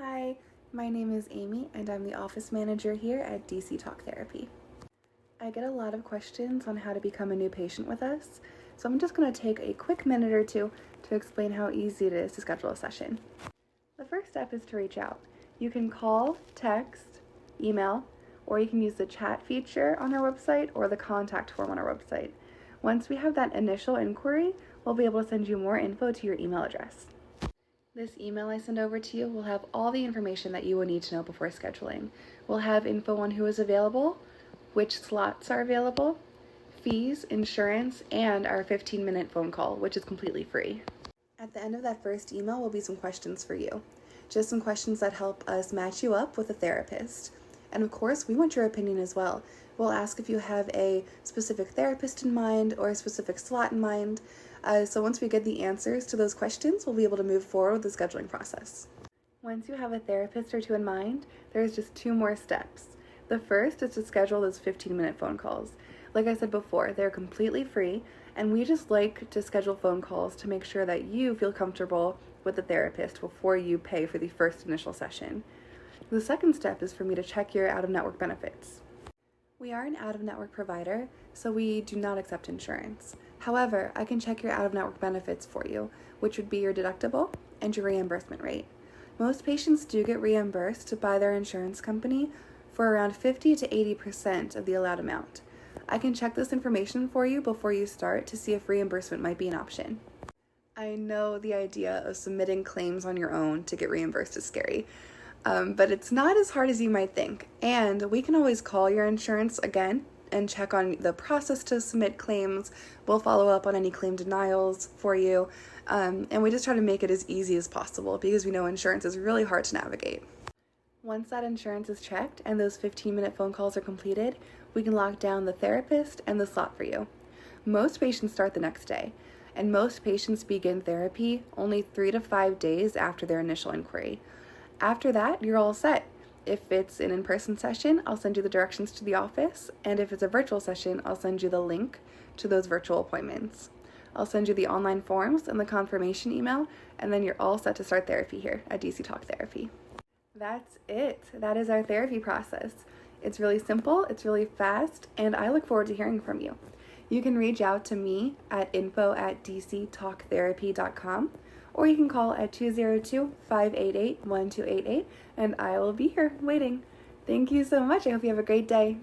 Hi, my name is Amy and I'm the office manager here at DC Talk Therapy. I get a lot of questions on how to become a new patient with us, so I'm just going to take a quick minute or two to explain how easy it is to schedule a session. The first step is to reach out. You can call, text, email, or you can use the chat feature on our website or the contact form on our website. Once we have that initial inquiry, we'll be able to send you more info to your email address. This email I send over to you will have all the information that you will need to know before scheduling. We'll have info on who is available, which slots are available, fees, insurance, and our 15-minute phone call, which is completely free. At the end of that first email will be some questions for you. Just some questions that help us match you up with a therapist. And of course, we want your opinion as well. We'll ask if you have a specific therapist in mind or a specific slot in mind. So once we get the answers to those questions, we'll be able to move forward with the scheduling process. Once you have a therapist or two in mind, there's just 2 more steps. The first is to schedule those 15-minute phone calls. Like I said before, they're completely free, and we just like to schedule phone calls to make sure that you feel comfortable with the therapist before you pay for the first initial session. The second step is for me to check your out-of-network benefits. We are an out-of-network provider, so we do not accept insurance. However, I can check your out-of-network benefits for you, which would be your deductible and your reimbursement rate. Most patients do get reimbursed by their insurance company for around 50 to 80% of the allowed amount. I can check this information for you before you start to see if reimbursement might be an option. I know the idea of submitting claims on your own to get reimbursed is scary. But it's not as hard as you might think, and we can always call your insurance again and check on the process to submit claims. We'll follow up on any claim denials for you, and we just try to make it as easy as possible because we know insurance is really hard to navigate. Once that insurance is checked and those 15-minute phone calls are completed, we can lock down the therapist and the slot for you. Most patients start the next day, and most patients begin therapy only 3 to 5 days after their initial inquiry. After that, you're all set. If it's an in-person session, I'll send you the directions to the office, and if it's a virtual session, I'll send you the link to those virtual appointments. I'll send you the online forms and the confirmation email, and then you're all set to start therapy here at DC Talk Therapy. That's it. That is our therapy process. It's really simple, it's really fast, and I look forward to hearing from you. You can reach out to me at info@dctalktherapy.com, or you can call at 202-588-1288, and I will be here waiting. Thank you so much. I hope you have a great day.